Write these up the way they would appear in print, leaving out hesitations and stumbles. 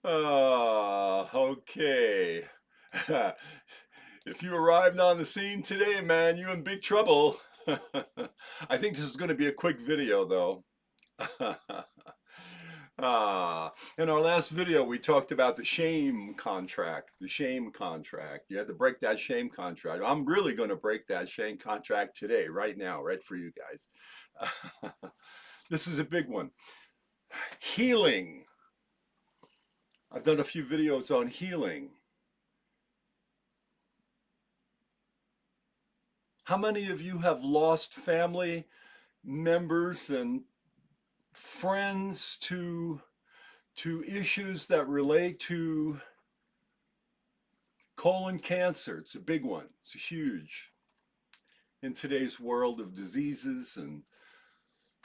Okay. If you arrived on the scene today, man, you in big trouble. I think this is going to be a quick video, though. In our last video, we talked about the shame contract. The shame contract. You had to break that shame contract. I'm really going to break that shame contract today, right now, right for you guys. This is a big one. Healing. I've done a few videos on healing. How many of you have lost family members and friends to issues that relate to colon cancer? It's a big one. It's huge in today's world of diseases and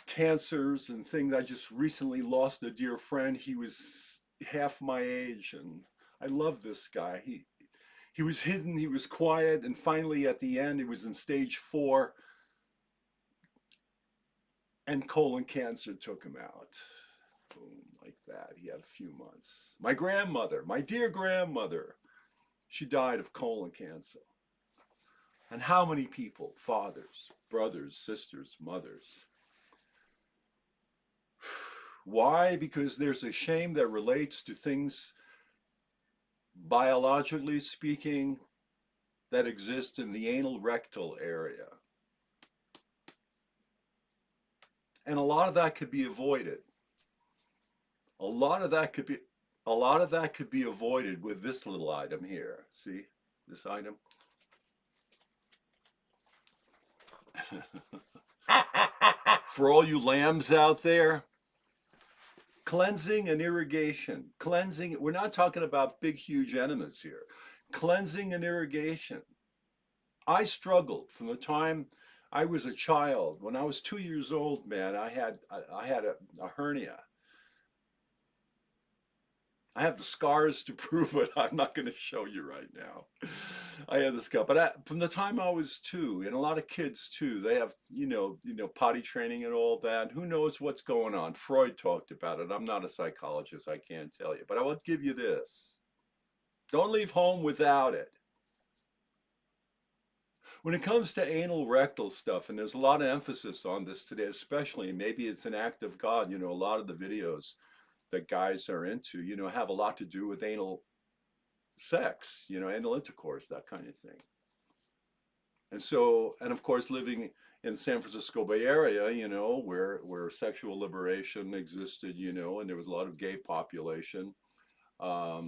cancers and things. I just recently lost a dear friend. He was half my age, and I love this guy. He was hidden, he was quiet, and finally at the end, it was in stage 4, and colon cancer took him out. Boom, like that. He had a few months. My grandmother, my dear grandmother, she died of colon cancer. And how many people, fathers, brothers, sisters, mothers? Why? Because there's a shame that relates to things, biologically speaking, that exist in the anal rectal area. And a lot of that could be avoided. A lot of that could be avoided with this little item here. See this item? For all you lambs out there, cleansing and irrigation. Cleansing, we're not talking about big, huge enemas here. Cleansing and irrigation. I struggled from the time I was a child. When I was 2 years old, man, I had a hernia. I have the scars to prove it. I'm not going to show you right now. I had the scar, but from the time I was 2, and a lot of kids too, they have potty training and all that. Who knows what's going on? Freud talked about it. I'm not a psychologist. I can't tell you, but I will give you this: don't leave home without it. When it comes to anal rectal stuff, and there's a lot of emphasis on this today, especially, maybe it's an act of God. A lot of the videos that guys are into, have a lot to do with anal sex, anal intercourse, that kind of thing. And so, and of course, living in San Francisco Bay Area, where sexual liberation existed, and there was a lot of gay population. That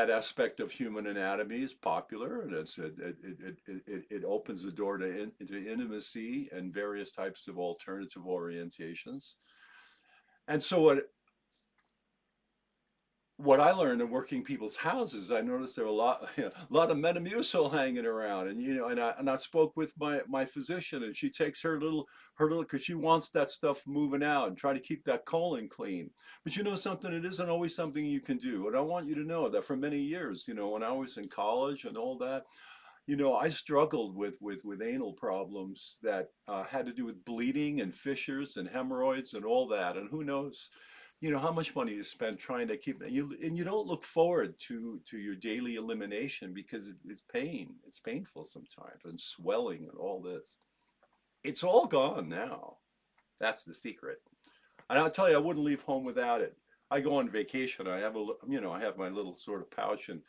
aspect of human anatomy is popular, and it opens the door to intimacy and various types of alternative orientations. And so what I learned in working people's houses, I noticed there were a lot of Metamucil hanging around, and I spoke with my physician, and she takes her little because she wants that stuff moving out and try to keep that colon clean. But you know something, it isn't always something you can do. And I want you to know that for many years, when I was in college and all that, I struggled with anal problems that had to do with bleeding and fissures and hemorrhoids and all that. And who knows, how much money you spend trying to keep that. You don't look forward to your daily elimination because it's pain. It's painful sometimes, and swelling and all this. It's all gone now. That's the secret. And I'll tell you, I wouldn't leave home without it. I go on vacation. I have my little sort of pouch, and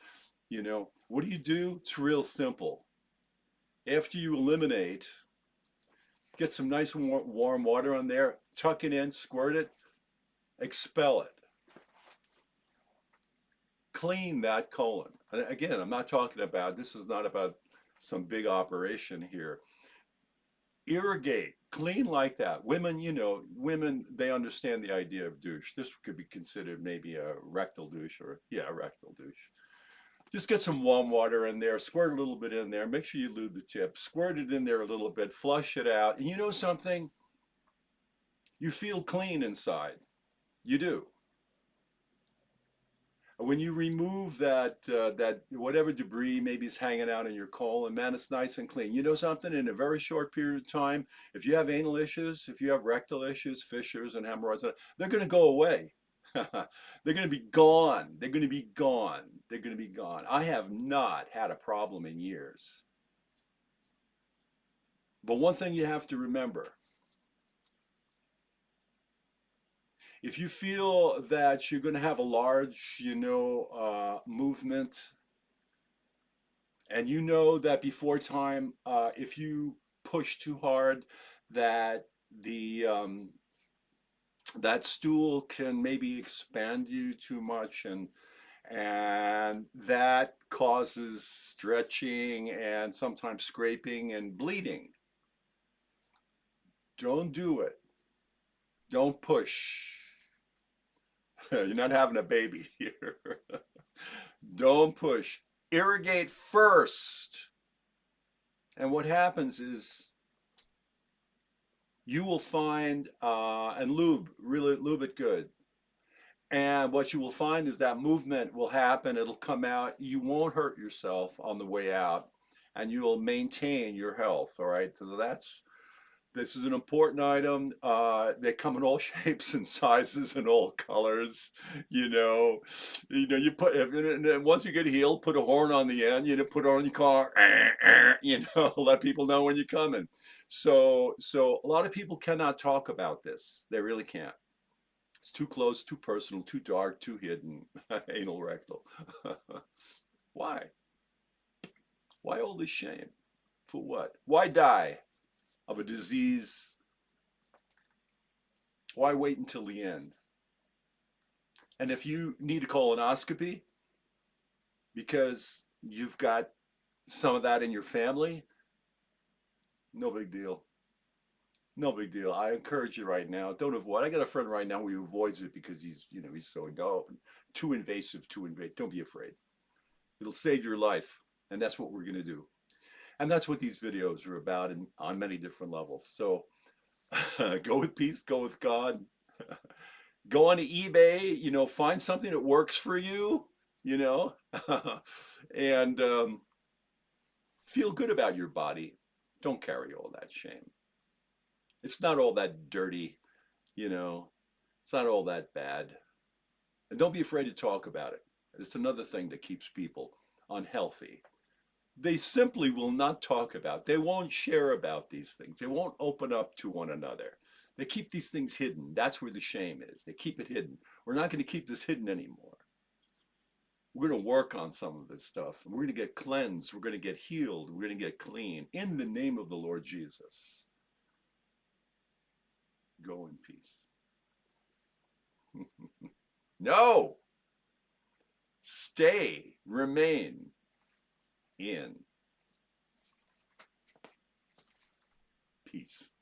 what do? It's real simple. After you eliminate, get some nice warm water on there, tuck it in, squirt it, expel it. Clean that colon. And again, I'm not talking about, this is not about some big operation here. Irrigate, clean like that. Women, they understand the idea of douche. This could be considered maybe a rectal douche, a rectal douche. Just get some warm water in there, squirt a little bit in there, make sure you lube the tip, squirt it in there a little bit, flush it out. And you know something? You feel clean inside. You do. When you remove that whatever debris maybe is hanging out in your colon, man, it's nice and clean. You know something? In a very short period of time, if you have anal issues, if you have rectal issues, fissures and hemorrhoids, they're going to go away. They're going to be gone. They're going to be gone. They're going to be gone. I have not had a problem in years. But one thing you have to remember, if you feel that you're going to have a large, movement, and you know that before time, if you push too hard, that the that stool can maybe expand you too much, and that causes stretching and sometimes scraping and bleeding. Don't do it. Don't push. You're not having a baby here. Don't push. Irrigate first. And what happens is you will find, and lube, really lube it good. And what you will find is that movement will happen. It'll come out. You won't hurt yourself on the way out, and you'll maintain your health. All right. So this is an important item. They come in all shapes and sizes and all colors. You put, and once you get healed, put a horn on the end. Put it on your car. Let people know when you're coming. So a lot of people cannot talk about this. They really can't. It's too close, too personal, too dark, too hidden. Anal rectal. Why? Why all this shame? For what? Why die of a disease? Why wait until the end? And if you need a colonoscopy because you've got some of that in your family, no big deal. No big deal. I encourage you right now. Don't avoid. I got a friend right now who avoids it because he's so too invasive, too invasive. Don't be afraid. It'll save your life, and that's what we're going to do. And that's what these videos are about, and on many different levels. So go with peace. Go with God. Go on to eBay. Find something that works for you. And feel good about your body. Don't carry all that shame. It's not all that dirty, it's not all that bad. And don't be afraid to talk about it. It's another thing that keeps people unhealthy. They simply will not talk about, they won't share about these things. They won't open up to one another. They keep these things hidden. That's where the shame is. They keep it hidden. We're not going to keep this hidden anymore. We're going to work on some of this stuff. We're going to get cleansed. We're going to get healed. We're going to get clean in the name of the Lord Jesus. Go in peace. No. Stay, remain in peace.